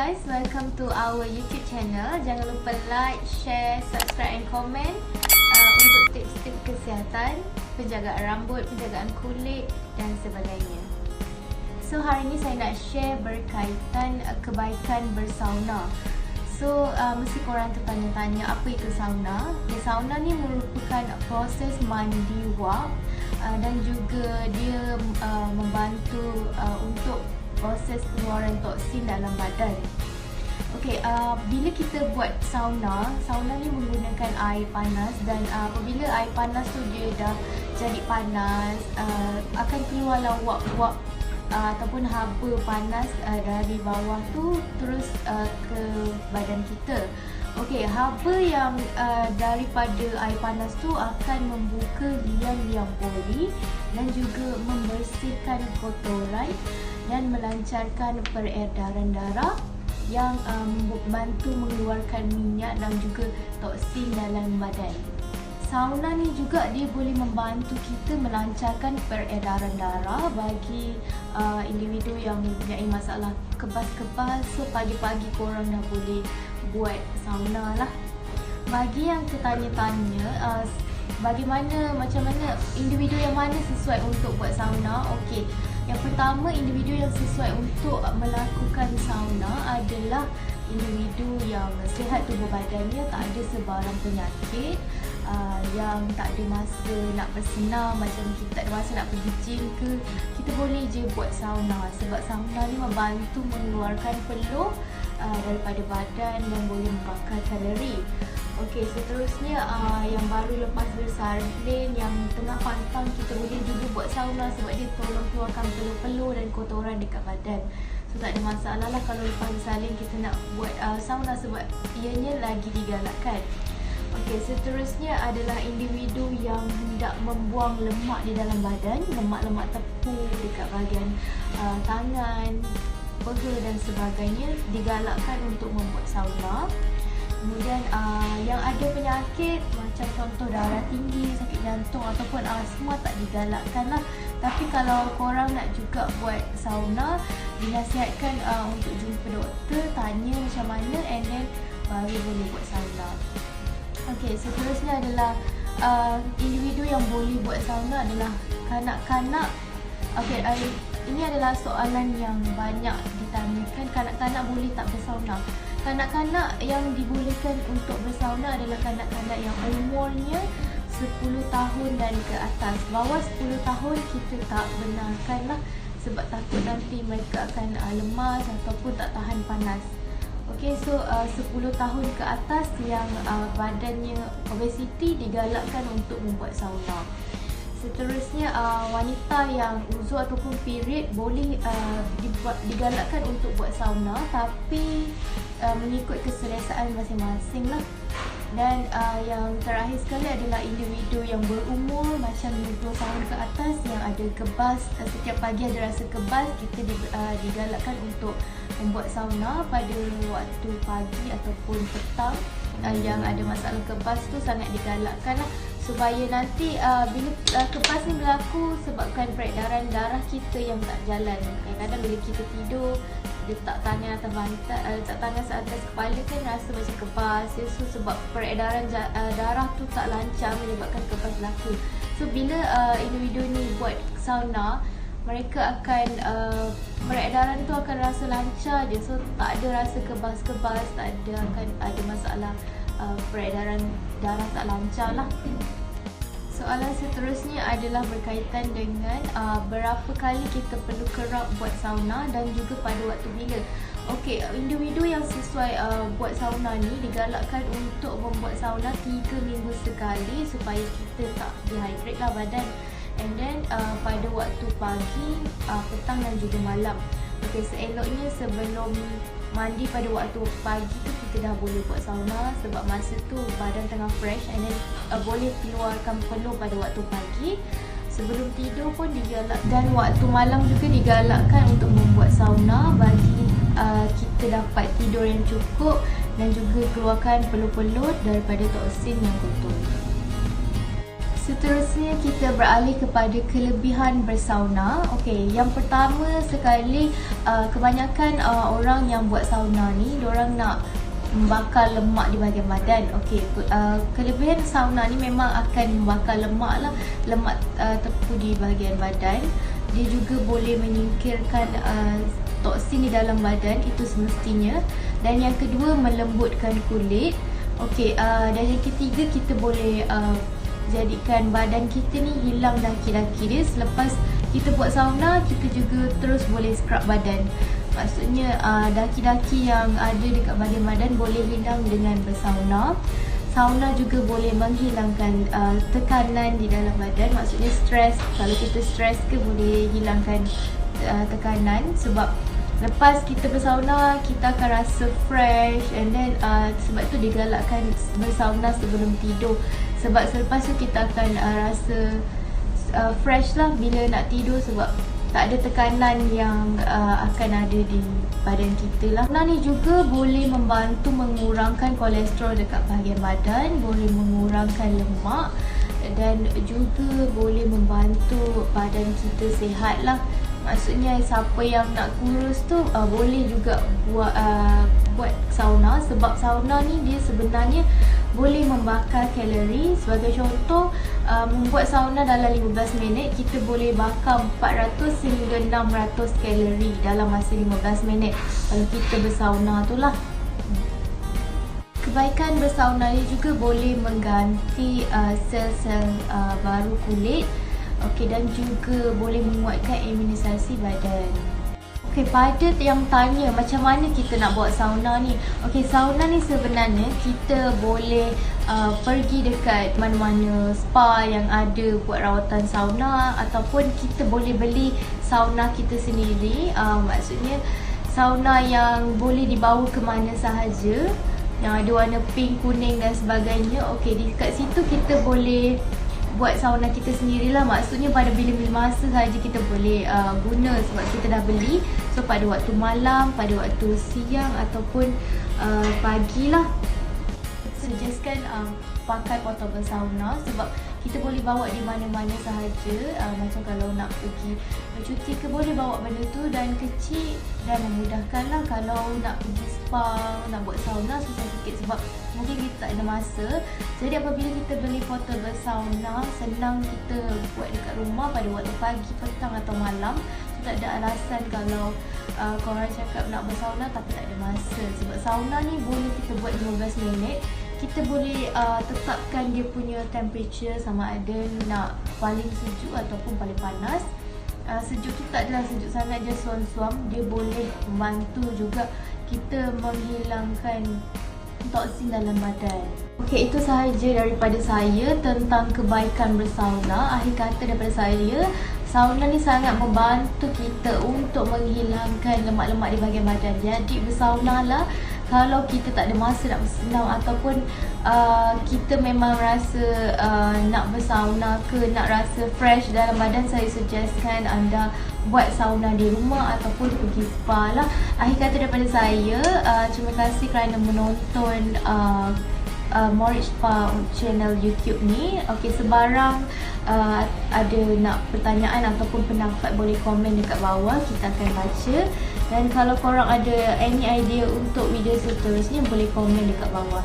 guys, welcome to our YouTube channel. Jangan lupa like, share, subscribe and comment untuk tips-tips kesihatan, penjagaan rambut, penjagaan kulit dan sebagainya. So hari ni saya nak share berkaitan kebaikan bersauna. So mesti korang tertanya-tanya apa itu sauna. Sauna ni merupakan proses mandi wap dan juga dia membantu untuk proses keluaran toksin dalam badan. Okey, bila kita buat sauna ni menggunakan air panas dan apabila air panas tu dia dah jadi panas, akan keluarlah wap-wap ataupun haba panas dari bawah tu terus ke badan kita. Okey, haba yang daripada air panas tu akan membuka liang-liang pori dan juga membersihkan kotoran dan melancarkan peredaran darah yang membantu mengeluarkan minyak dan juga toksin dalam badan. Sauna ni juga dia boleh membantu kita melancarkan peredaran darah bagi individu yang mempunyai masalah kebas-kebas. So pagi-pagi korang dah boleh buat sauna lah. Bagi yang tertanya-tanya macam mana individu yang mana sesuai untuk buat sauna. Okey, yang pertama, individu yang sesuai untuk melakukan sauna adalah individu yang sihat tubuh badannya, tak ada sebarang penyakit, yang tak ada masa nak bersenam, macam kita tak ada masa nak pergi gym ke, kita boleh je buat sauna. Sebab sauna ni membantu mengeluarkan peluh daripada badan dan boleh membakar kalori. Okey, seterusnya yang baru lepas bersalin, yang tengah pantang, kita boleh juga buat sauna sebab dia tolong keluarkan peluh-peluh dan kotoran dekat badan. So tak ada masalah lah kalau lepas bersalin kita nak buat sauna sebab ianya lagi digalakkan. Okey, seterusnya adalah individu yang hendak membuang lemak di dalam badan, lemak-lemak tepung dekat bahagian tangan, peha dan sebagainya, digalakkan untuk membuat sauna. Kemudian yang ada penyakit macam contoh darah tinggi, sakit jantung ataupun asma tak digalakkan lah. Tapi kalau korang nak juga buat sauna, dinasihatkan untuk jumpa doktor, tanya macam mana and then baru boleh buat sauna. Okey, seterusnya adalah individu yang boleh buat sauna adalah kanak-kanak. Okey, ini adalah soalan yang banyak ditanyakan, kanak-kanak boleh tak bersauna? Kanak-kanak yang dibolehkan untuk bersauna adalah kanak-kanak yang umurnya 10 tahun dan ke atas. Bawah 10 tahun kita tak benarkan lah sebab takut nanti mereka akan lemas ataupun tak tahan panas. Okey, so 10 tahun ke atas yang badannya obesiti digalakkan untuk membuat sauna. Seterusnya wanita yang uzur ataupun period boleh digalakkan untuk buat sauna, tapi mengikut keselesaan masing-masing lah. Dan yang terakhir sekali adalah individu yang berumur macam 20 tahun ke atas yang ada kebas, setiap pagi ada rasa kebas, kita digalakkan untuk membuat sauna pada waktu pagi ataupun petang. Yang ada masalah kebas tu sangat digalakkan lah, supaya nanti bila kebas ni berlaku sebabkan peredaran darah kita yang tak jalan. Kadang-kadang bila kita tidur, letak tangan atas bantal, letak tangan atas kepala kan rasa macam kebas. So sebab peredaran darah tu tak lancar menyebabkan kebas berlaku. So bila individu ni buat sauna, mereka akan peredaran tu akan rasa lancar je. So tak ada rasa kebas-kebas, tak ada akan ada masalah peredaran darah tak lancar lah. Soalan seterusnya adalah berkaitan dengan berapa kali kita perlu kerap buat sauna dan juga pada waktu bila. Okey, individu yang sesuai buat sauna ni digalakkan untuk membuat sauna 3 minggu sekali supaya kita tak dehydrate lah badan. And then pada waktu pagi, petang dan juga malam. Okey, seeloknya sebelum mandi pada waktu pagi tu kita dah boleh buat sauna sebab masa tu badan tengah fresh, and then boleh keluarkan peluh pada waktu pagi. Sebelum tidur pun digalakkan, dan waktu malam juga digalakkan untuk membuat sauna bagi kita dapat tidur yang cukup dan juga keluarkan peluh-peluh daripada toksin yang kotor. seterusnya kita beralih kepada kelebihan bersauna. Okey, yang pertama sekali, kebanyakan orang yang buat sauna ni, diorang nak membakar lemak di bahagian badan. Okey, kelebihan sauna ni memang akan membakar lemak lah, lemak terpu di bahagian badan. Dia juga boleh menyingkirkan toksin di dalam badan, itu semestinya. Dan yang kedua, melembutkan kulit. Okey, dan yang ketiga, kita boleh jadikan badan kita ni hilang daki-daki dia. Selepas kita buat sauna, kita juga terus boleh scrub badan. Maksudnya daki-daki yang ada dekat badan boleh hilang dengan bersauna. Sauna juga boleh menghilangkan tekanan di dalam badan. Maksudnya stres, kalau kita stres ke boleh hilangkan tekanan. Sebab lepas kita bersauna, kita akan rasa fresh. And then sebab tu digalakkan bersauna sebelum tidur. Sebab selepas tu kita akan rasa fresh lah bila nak tidur. Sebab tak ada tekanan yang akan ada di badan kita lah. Sauna ni juga boleh membantu mengurangkan kolesterol dekat bahagian badan, boleh mengurangkan lemak, dan juga boleh membantu badan kita sihat lah. Maksudnya siapa yang nak kurus tu boleh juga buat sauna. Sebab sauna ni dia sebenarnya boleh membakar kalori. Sebagai contoh, membuat sauna dalam 15 minit, kita boleh bakar 400 hingga 600 kalori dalam masa 15 minit kalau kita bersauna tu lah. Kebaikan bersauna ni juga boleh mengganti sel-sel baru kulit. Okey, dan juga boleh menguatkan imunisasi badan. Okey, pada yang tanya macam mana kita nak buat sauna ni. Okey, sauna ni sebenarnya kita boleh pergi dekat mana-mana spa yang ada buat rawatan sauna, ataupun kita boleh beli sauna kita sendiri. Maksudnya sauna yang boleh dibawa ke mana sahaja, yang ada warna pink, kuning dan sebagainya. Okey, dekat situ kita boleh buat sauna kita sendirilah. Maksudnya pada bila-bila masa sahaja kita boleh guna, sebab kita dah beli. So pada waktu malam, pada waktu siang ataupun pagi lah, suggestkan pakai portable sauna. Sebab kita boleh bawa di mana-mana sahaja. Macam kalau nak pergi bercuti ke, boleh bawa benda tu, dan kecil dan memudahkan lah. Kalau nak pergi spa, nak buat sauna, susah sikit sebab mungkin kita tak ada masa. Jadi apabila kita beli portable sauna, senang kita buat dekat rumah pada waktu pagi, petang atau malam. So, tak ada alasan kalau korang cakap nak bersauna tapi tak ada masa. Sebab sauna ni boleh kita buat 15 minit. Kita boleh tetapkan dia punya temperature, sama ada nak paling sejuk ataupun paling panas. Sejuk tu tak adalah sejuk sangat je suam-suam. Dia boleh membantu juga kita menghilangkan toksin dalam badan. Okey, itu sahaja daripada saya tentang kebaikan bersauna. Akhir kata daripada saya, sauna ni sangat membantu kita untuk menghilangkan lemak-lemak di bahagian badan. Jadi bersauna lah kalau kita tak ada masa nak bersenam, ataupun kita memang rasa nak bersauna ke, nak rasa fresh dalam badan. Saya suggestkan anda buat sauna di rumah ataupun pergi spa lah. Akhir kata daripada saya, terima kasih kerana menonton Morich Spa channel YouTube ni. Okey, sebarang ada nak pertanyaan ataupun pendapat, boleh komen dekat bawah, kita akan baca. Dan kalau korang ada any idea untuk video seterusnya, boleh komen dekat bawah.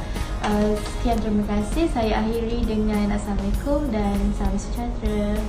Sekian, terima kasih. Saya akhiri dengan Assalamualaikum dan salam sejahtera.